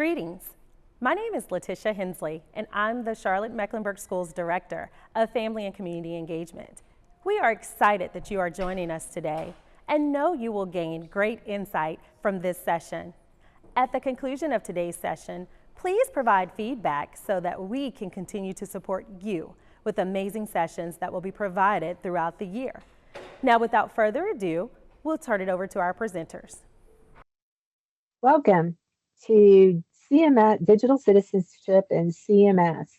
Greetings. My name is Letitia Hensley, and I'm the Charlotte-Mecklenburg Schools Director of Family and Community Engagement. We are excited that you are joining us today and know you will gain great insight from this session. At the conclusion of today's session, please provide feedback so that we can continue to support you with amazing sessions that will be provided throughout the year. Now, without further ado, we'll turn it over to our presenters. Welcome to CMS, Digital Citizenship and CMS.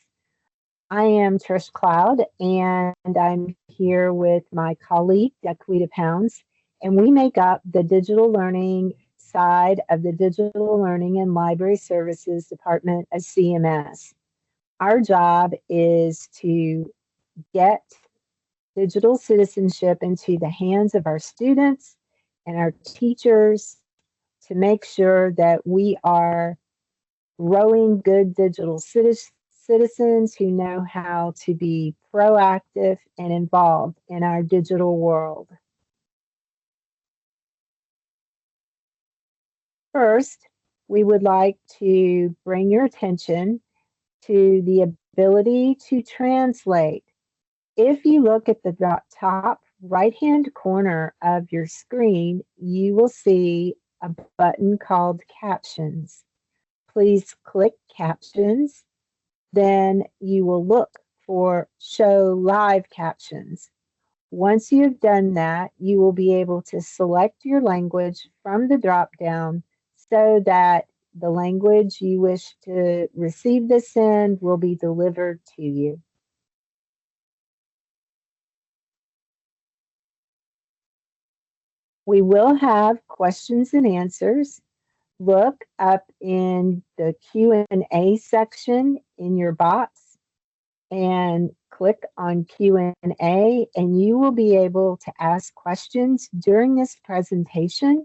I am Trish Cloud, and I'm here with my colleague, Daquita Pounds, and we make up the digital learning side of the Digital Learning and Library Services Department of CMS. Our job is to get digital citizenship into the hands of our students and our teachers to make sure that we are growing good digital citizens who know how to be proactive and involved in our digital world. First, we would like to bring your attention to the ability to translate. If you look at the top right-hand corner of your screen, you will see a button called Captions. Please click Captions. Then you will look for Show Live Captions. Once you've done that, you will be able to select your language from the drop-down so that the language you wish to receive this in will be delivered to you. We will have questions and answers. Look up in the Q&A section in your box and click on Q&A, and you will be able to ask questions during this presentation.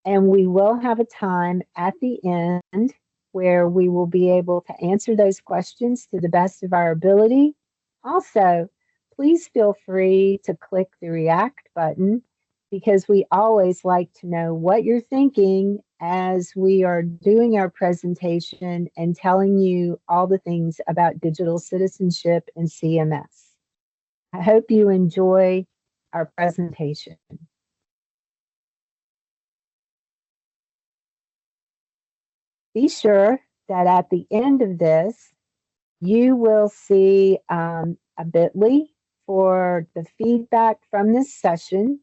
And we will have a time at the end where we will be able to answer those questions to the best of our ability. Also, please feel free to click the React button, because we always like to know what you're thinking as we are doing our presentation and telling you all the things about digital citizenship and CMS. I hope you enjoy our presentation. Be sure that at the end of this, you will see a bit.ly for the feedback from this session.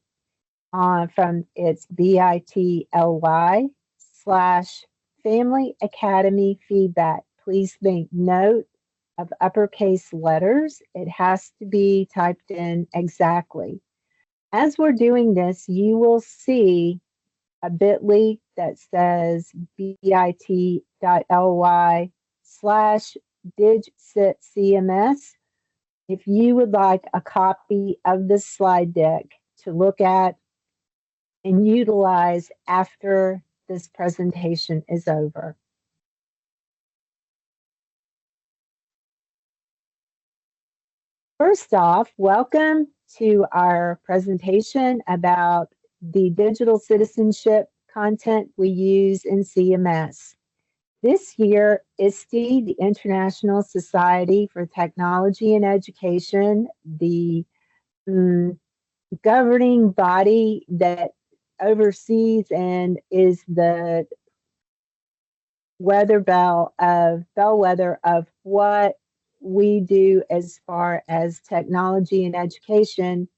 It's bit.ly/Family Academy feedback. Please make note of uppercase letters. It has to be typed in exactly. As we're doing this, you will see a bit.ly that says bit.ly/DigCitCMS. If you would like a copy of this slide deck to look at and utilize after this presentation is over. First off, welcome to our presentation about the digital citizenship content we use in CMS. This year, ISTE, the International Society for Technology and Education, the governing body that oversees and is the bellwether of what we do as far as technology and education,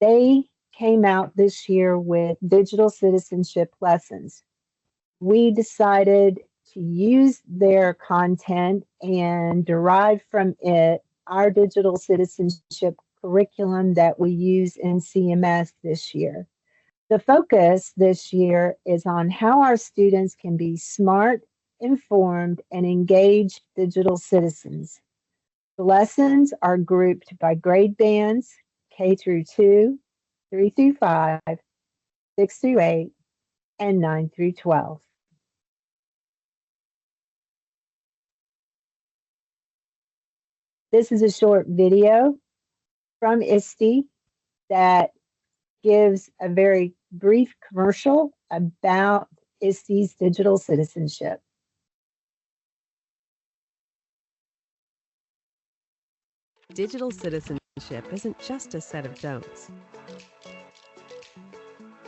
they came out this year with digital citizenship lessons. We decided to use their content and derive from it our digital citizenship curriculum that we use in CMS this year. The focus this year is on how our students can be smart, informed, and engaged digital citizens. The lessons are grouped by grade bands, K through 2, 3 through 5, 6 through 8, and 9 through 12. This is a short video from ISTE that gives a very brief commercial about ISTE's digital citizenship. Digital citizenship isn't just a set of don'ts.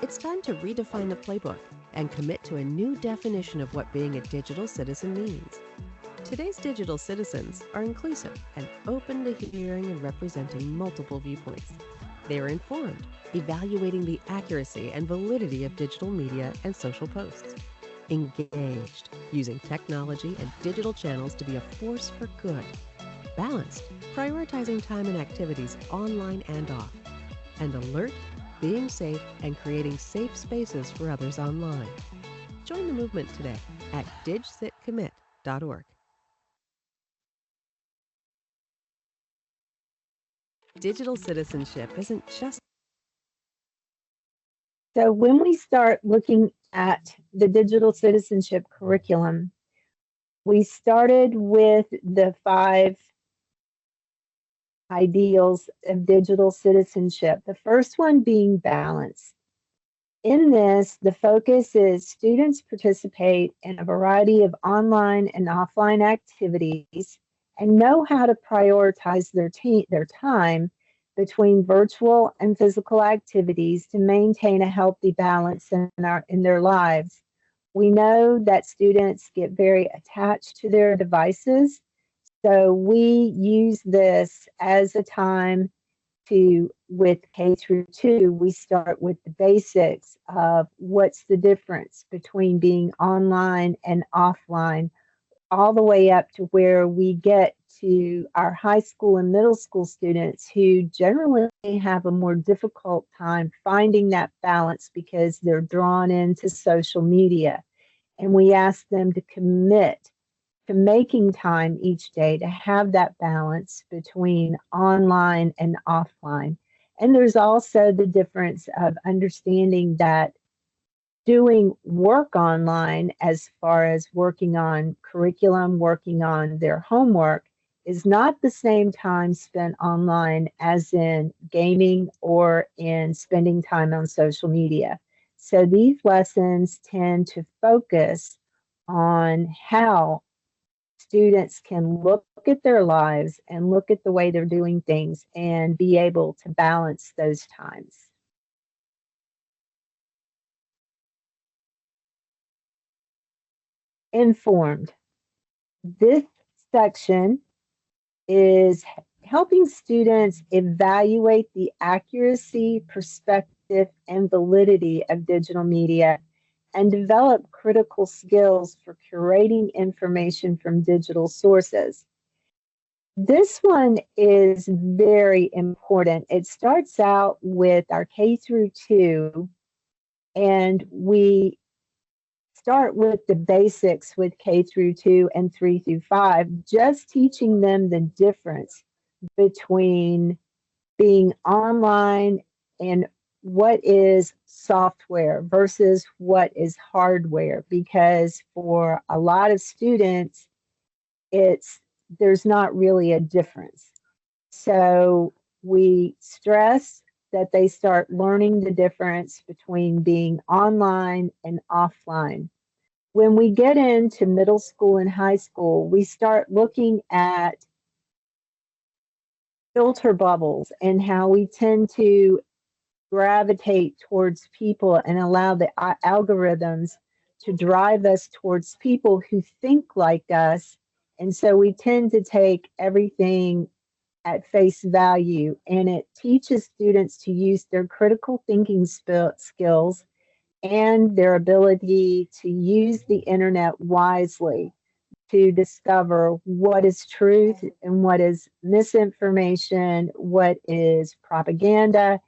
It's time to redefine the playbook and commit to a new definition of what being a digital citizen means. Today's digital citizens are inclusive and open to hearing and representing multiple viewpoints. They are informed, evaluating the accuracy and validity of digital media and social posts. Engaged, using technology and digital channels to be a force for good. Balanced, prioritizing time and activities online and off. And alert, being safe and creating safe spaces for others online. Join the movement today at digcitcommit.org. Digital citizenship isn't just So when we start looking at the digital citizenship curriculum, we started with the 5 ideals of digital citizenship. The first one being balance. In this, the focus is students participate in a variety of online and offline activities and know how to prioritize their time between virtual and physical activities to maintain a healthy balance in their lives. We know that students get very attached to their devices, so we use this as a time with K through 2, we start with the basics of what's the difference between being online and offline, all the way up to where we get to our high school and middle school students who generally have a more difficult time finding that balance because they're drawn into social media. And we ask them to commit to making time each day to have that balance between online and offline. And there's also the difference of understanding that doing work online, as far as working on curriculum, working on their homework, is not the same time spent online as in gaming or in spending time on social media. So these lessons tend to focus on how students can look at their lives and look at the way they're doing things and be able to balance those times. Informed. This section is helping students evaluate the accuracy, perspective, and validity of digital media and develop critical skills for curating information from digital sources. This one is very important. It starts out with our K through 2, and we start with the basics with K through 2 and 3 through 5, just teaching them the difference between being online and what is software versus what is hardware, because for a lot of students, there's not really a difference. So we stress that they start learning the difference between being online and offline. When we get into middle school and high school, we start looking at filter bubbles and how we tend to gravitate towards people and allow the algorithms to drive us towards people who think like us. And so we tend to take everything at face value, and it teaches students to use their critical thinking skills and their ability to use the internet wisely to discover what is truth and what is misinformation, what is propaganda,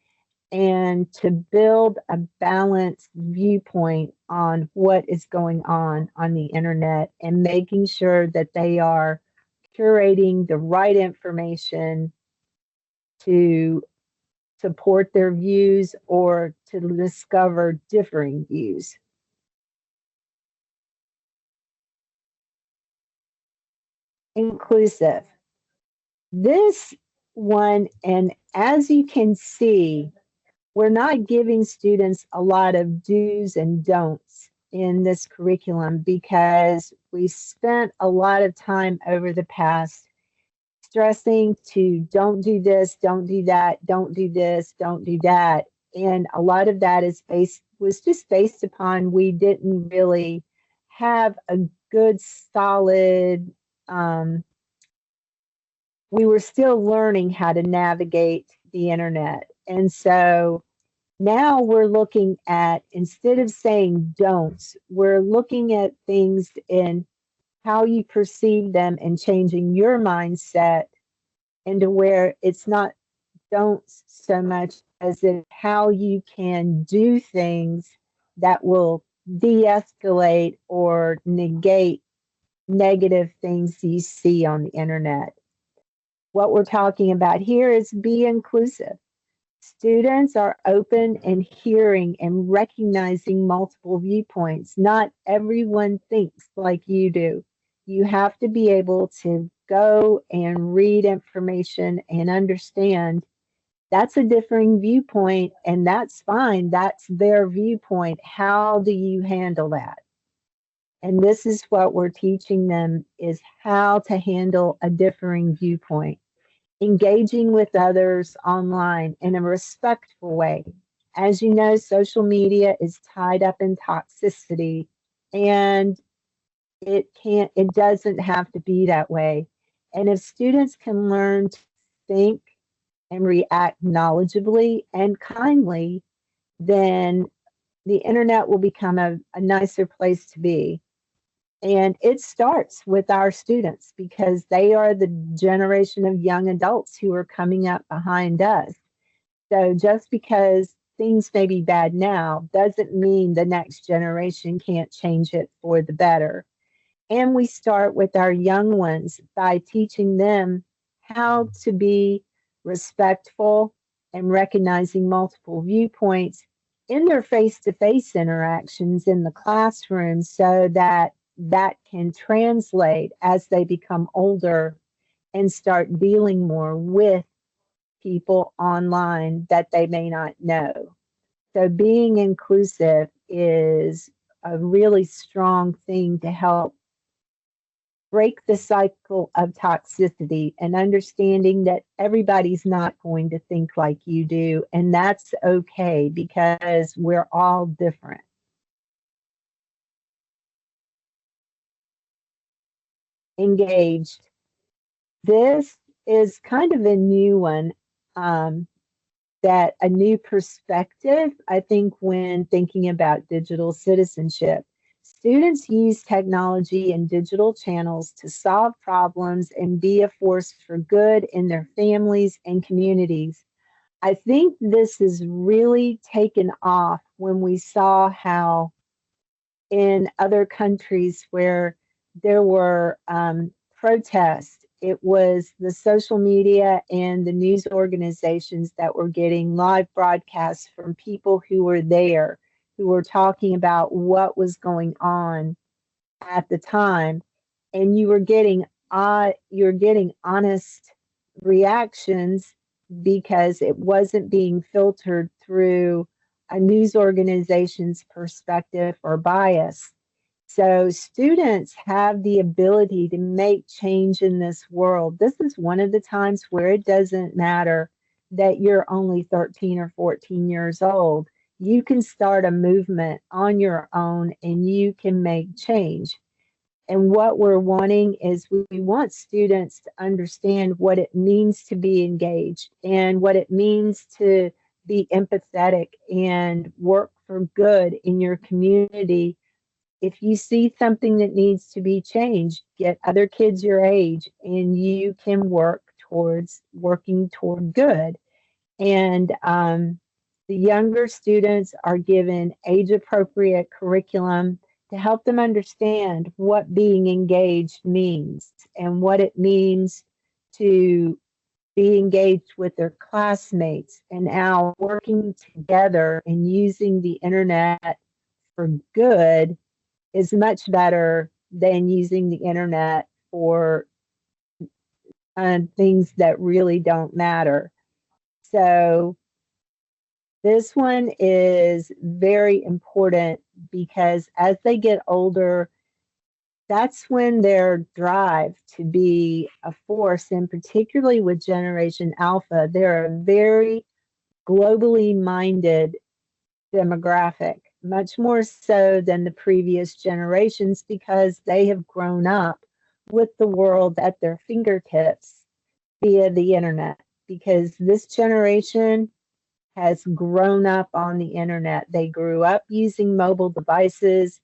and to build a balanced viewpoint on what is going on the internet and making sure that they are curating the right information to support their views or to discover differing views. Inclusive. This one, and as you can see, we're not giving students a lot of do's and don'ts in this curriculum because we spent a lot of time over the past stressing to don't do this, don't do that, don't do this, don't do that. And a lot of that was just based upon we didn't really have a good solid we were still learning how to navigate the internet. And so now we're looking at, instead of saying don'ts, we're looking at things in how you perceive them and changing your mindset into where it's not don'ts so much as in how you can do things that will de-escalate or negate negative things you see on the internet. What we're talking about here is be inclusive. Students are open and hearing and recognizing multiple viewpoints. Not everyone thinks like you do. You have to be able to go and read information and understand that's a differing viewpoint, and that's fine. That's their viewpoint. How do you handle that? And this is what we're teaching them, is how to handle a differing viewpoint. Engaging with others online in a respectful way. As you know, social media is tied up in toxicity, and it doesn't have to be that way. And if students can learn to think and react knowledgeably and kindly, then the internet will become a nicer place to be. And it starts with our students because they are the generation of young adults who are coming up behind us. So just because things may be bad now doesn't mean the next generation can't change it for the better. And we start with our young ones by teaching them how to be respectful and recognizing multiple viewpoints in their face-to-face interactions in the classroom, so that can translate as they become older and start dealing more with people online that they may not know. So being inclusive is a really strong thing to help break the cycle of toxicity, and understanding that everybody's not going to think like you do, and that's okay because we're all different. Engaged. This is kind of a new one, that a new perspective, I think, when thinking about digital citizenship. Students use technology and digital channels to solve problems and be a force for good in their families and communities. I think this has really taken off when we saw how in other countries where there were protests, it was the social media and the news organizations that were getting live broadcasts from people who were there, who were talking about what was going on at the time, and you're getting honest reactions because it wasn't being filtered through a news organization's perspective or bias. So students have the ability to make change in this world. This is one of the times where it doesn't matter that you're only 13 or 14 years old. You can start a movement on your own and you can make change. And what we're wanting is we want students to understand what it means to be engaged and what it means to be empathetic and work for good in your community. If you see something that needs to be changed, get other kids your age and you can working toward good. And the younger students are given age appropriate curriculum to help them understand what being engaged means and what it means to be engaged with their classmates, and how working together and using the internet for good is much better than using the internet for things that really don't matter. So this one is very important because as they get older, that's when their drive to be a force, and particularly with Generation Alpha, they're a very globally minded demographic, much more so than the previous generations because they have grown up with the world at their fingertips via the internet. Because this generation has grown up on the internet. They grew up using mobile devices,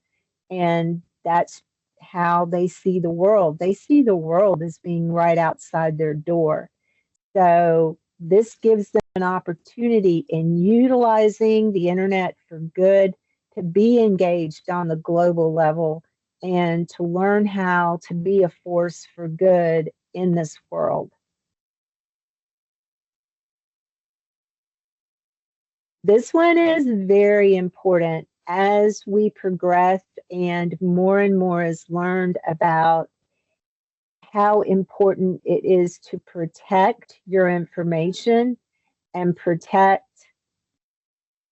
and that's how they see the world. They see the world as being right outside their door. So this gives them an opportunity in utilizing the internet for good to be engaged on the global level and to learn how to be a force for good in this world. This one is very important as we progress and more is learned about how important it is to protect your information and protect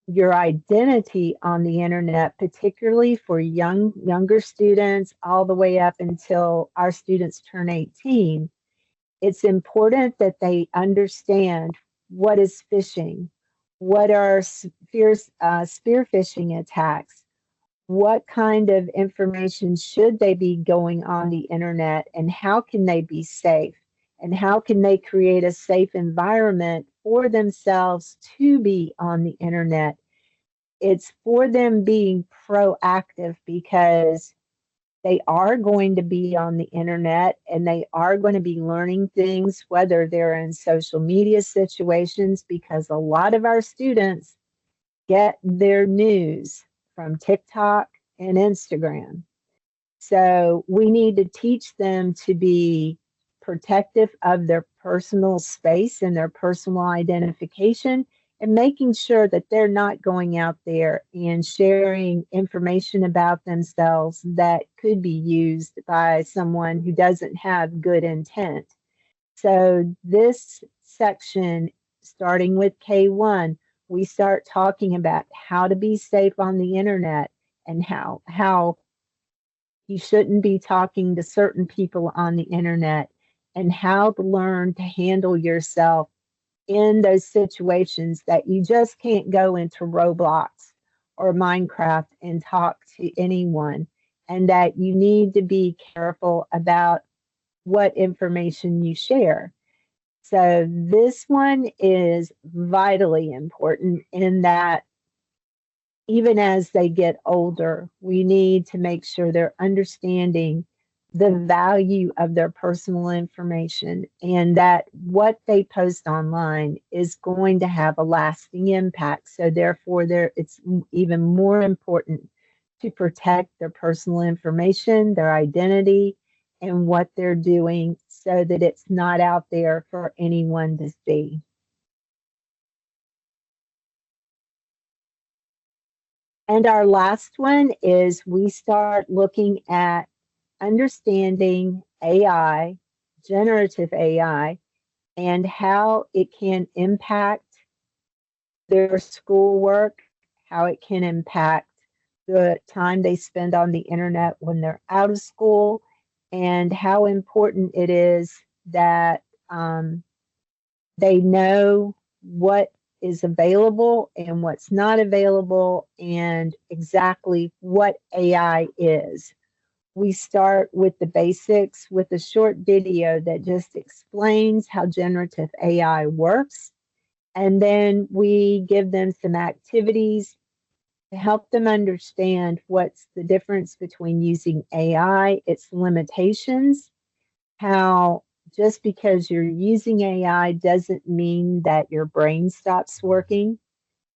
your identity on the internet, particularly for younger students all the way up until our students turn 18. It's important that they understand what is phishing, what are spear phishing attacks, what kind of information should they be going on the internet, and how can they be safe, and how can they create a safe environment for themselves to be on the internet. It's for them being proactive because they are going to be on the internet and they are going to be learning things, whether they're in social media situations, because a lot of our students get their news from TikTok and Instagram. So we need to teach them to be protective of their personal space and their personal identification, and making sure that they're not going out there and sharing information about themselves that could be used by someone who doesn't have good intent. So this section, starting with K1, we start talking about how to be safe on the internet and how you shouldn't be talking to certain people on the internet, and how to learn to handle yourself in those situations that you just can't go into Roblox or Minecraft and talk to anyone, and that you need to be careful about what information you share. So this one is vitally important in that even as they get older, we need to make sure they're understanding the value of their personal information and that what they post online is going to have a lasting impact. So therefore, it's even more important to protect their personal information, their identity, and what they're doing so that it's not out there for anyone to see. And our last one is we start looking at understanding AI, generative AI, and how it can impact their schoolwork, how it can impact the time they spend on the internet when they're out of school, and how important it is that they know what is available and what's not available and exactly what AI is. We start with the basics with a short video that just explains how generative AI works. And then we give them some activities to help them understand what's the difference between using AI, its limitations, how just because you're using AI doesn't mean that your brain stops working,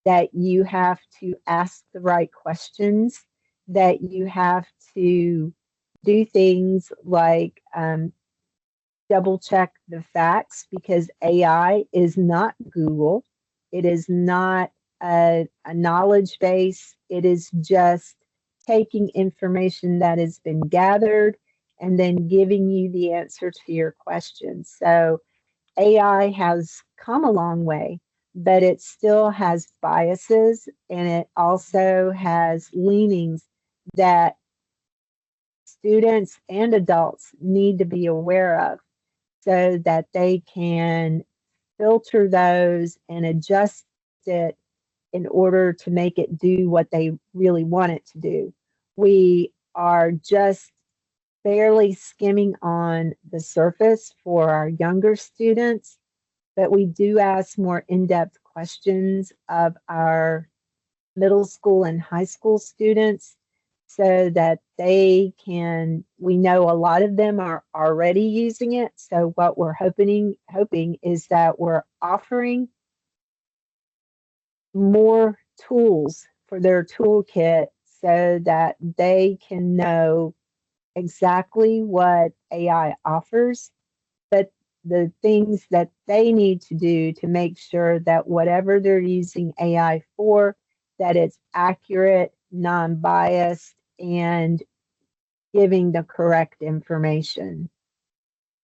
that you have to ask the right questions, that you have to do things like double check the facts, because AI is not Google. It is not a knowledge base. It is just taking information that has been gathered and then giving you the answer to your question. So AI has come a long way, but it still has biases and it also has leanings that students and adults need to be aware of so that they can filter those and adjust it in order to make it do what they really want it to do. We are just barely skimming on the surface for our younger students, but we do ask more in-depth questions of our middle school and high school students so that we know a lot of them are already using it. So what we're hoping is that we're offering more tools for their toolkit so that they can know exactly what AI offers, but the things that they need to do to make sure that whatever they're using AI for, that it's accurate, non-biased, and giving the correct information.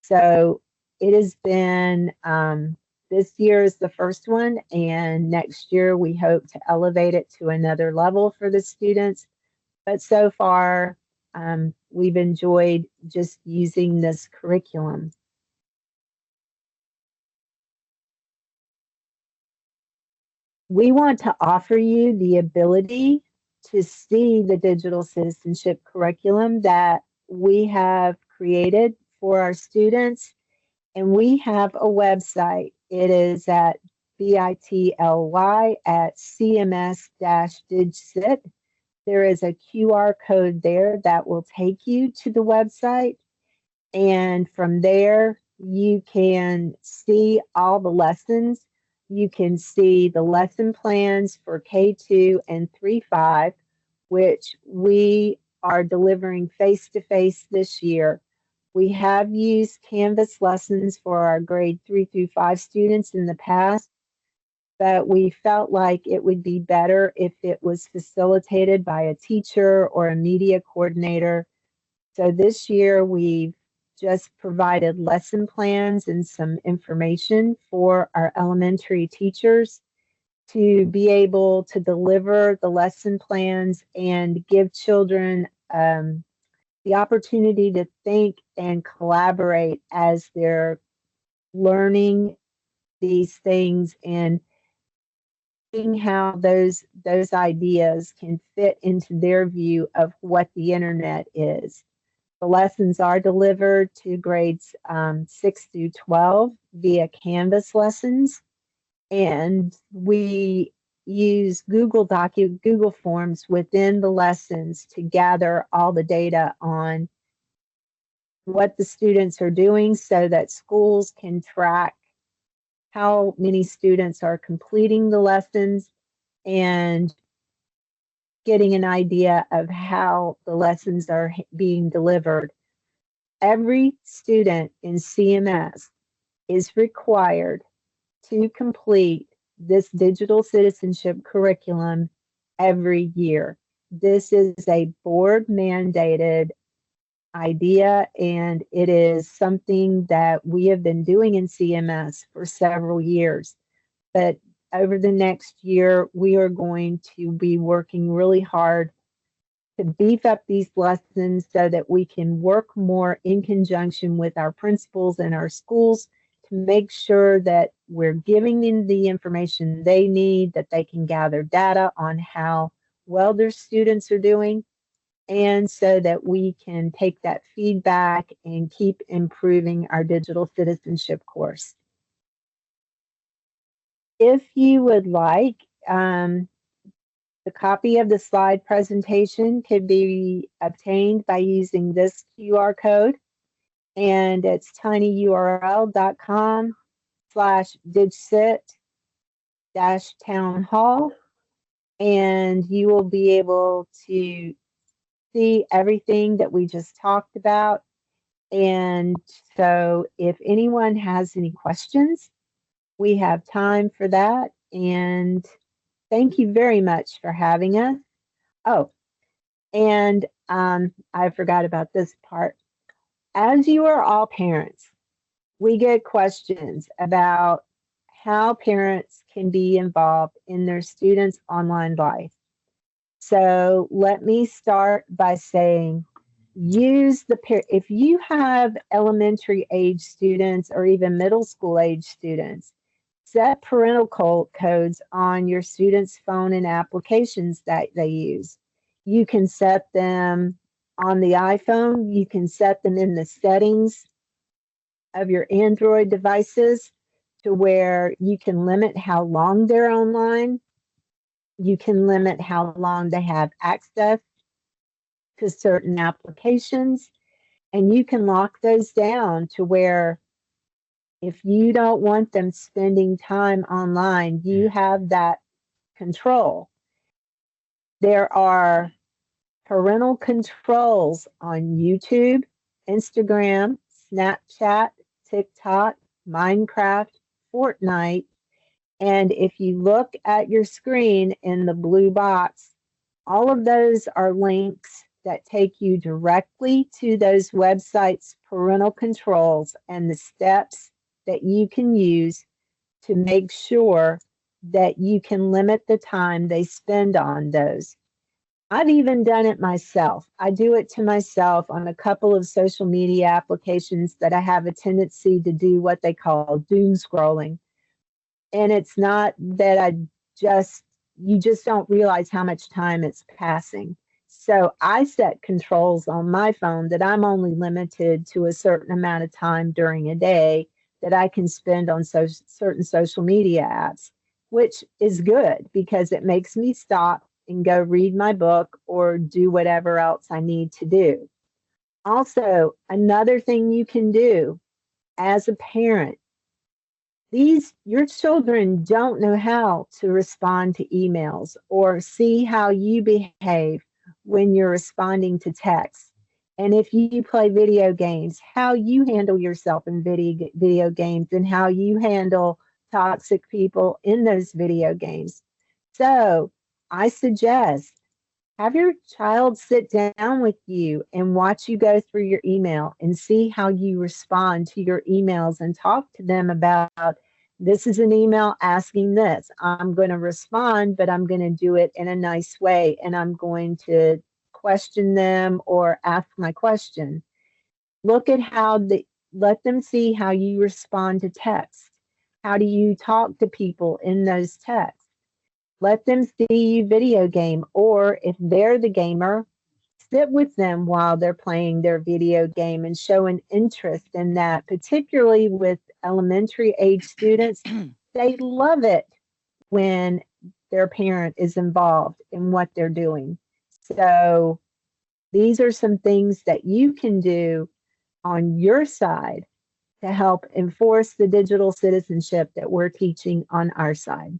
So it has been, this year is the first one, and next year we hope to elevate it to another level for the students. But so far, we've enjoyed just using this curriculum. We want to offer you the ability to see the digital citizenship curriculum that we have created for our students. And we have a website. It is at bit.ly at cms-digcit. There is a QR code there that will take you to the website. And from there, you can see all the lessons. You can see the lesson plans for K2 and 3-5, which we are delivering face-to-face this year. We have used Canvas lessons for our grade 3 through 5 students in the past, but we felt like it would be better if it was facilitated by a teacher or a media coordinator. So this year we've just provided lesson plans and some information for our elementary teachers to be able to deliver the lesson plans and give children the opportunity to think and collaborate as they're learning these things and seeing how those ideas can fit into their view of what the internet is. The lessons are delivered to grades 6 through 12 via Canvas lessons, and we use Google Forms within the lessons to gather all the data on what the students are doing so that schools can track how many students are completing the lessons and getting an idea of how the lessons are being delivered. Every student in CMS is required to complete this digital citizenship curriculum every year. This is a board mandated idea, and it is something that we have been doing in CMS for several years. But over the next year, we are going to be working really hard to beef up these lessons so that we can work more in conjunction with our principals and our schools to make sure that we're giving them the information they need, that they can gather data on how well their students are doing, and so that we can take that feedback and keep improving our digital citizenship course. If you would like, the copy of the slide presentation could be obtained by using this QR code, and it's tinyurl.com/digcit-town-hall, and you will be able to see everything that we just talked about. And so if anyone has any questions, we have time for that. And thank you very much for having us. Oh, and I forgot about this part. As you are all parents, we get questions about how parents can be involved in their students' online life. So let me start by saying use if you have elementary age students or even middle school age students, set parental codes on your students' phone and applications that they use. You can set them on the iPhone. You can set them in the settings of your Android devices to where you can limit how long they're online. You can limit how long they have access to certain applications, and you can lock those down to where if you don't want them spending time online, you have that control. There are parental controls on YouTube, Instagram, Snapchat, TikTok, Minecraft, Fortnite, and if you look at your screen in the blue box, all of those are links that take you directly to those websites' parental controls and the steps that you can use to make sure that you can limit the time they spend on those. I've even done it myself. I do it to myself on a couple of social media applications that I have a tendency to do what they call doom scrolling. And it's not that you just don't realize how much time it's passing. So I set controls on my phone that I'm only limited to a certain amount of time during a day that I can spend on certain social media apps, which is good because it makes me stop and go read my book or do whatever else I need to do. Also, another thing you can do as a parent, your children don't know how to respond to emails or see how you behave when you're responding to texts. And if you play video games, how you handle yourself in video games and how you handle toxic people in those video games. So I suggest have your child sit down with you and watch you go through your email and see how you respond to your emails and talk to them about this is an email asking this. I'm going to respond, but I'm going to do it in a nice way and I'm going to question them or ask my question. Look at let them see how you respond to text. How do you talk to people in those texts? Let them see you video game, or if they're the gamer, sit with them while they're playing their video game and show an interest in that, particularly with elementary age students. They love it when their parent is involved in what they're doing. So these are some things that you can do on your side to help enforce the digital citizenship that we're teaching on our side.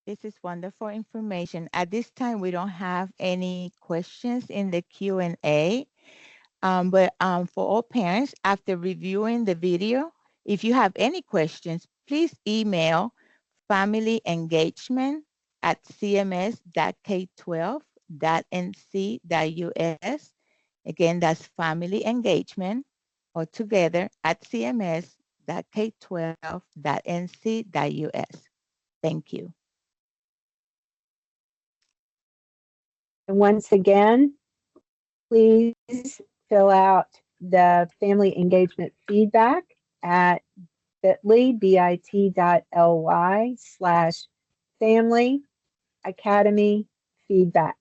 This is wonderful information. At this time, we don't have any questions in the Q&A. But for all parents, after reviewing the video, if you have any questions, please email familyengagement@cms.k12.nc.us. Again, that's family engagement, or together at cms.k12.nc.us. Thank you. And once again, please fill out the family engagement feedback at bit.ly/family academy feedback.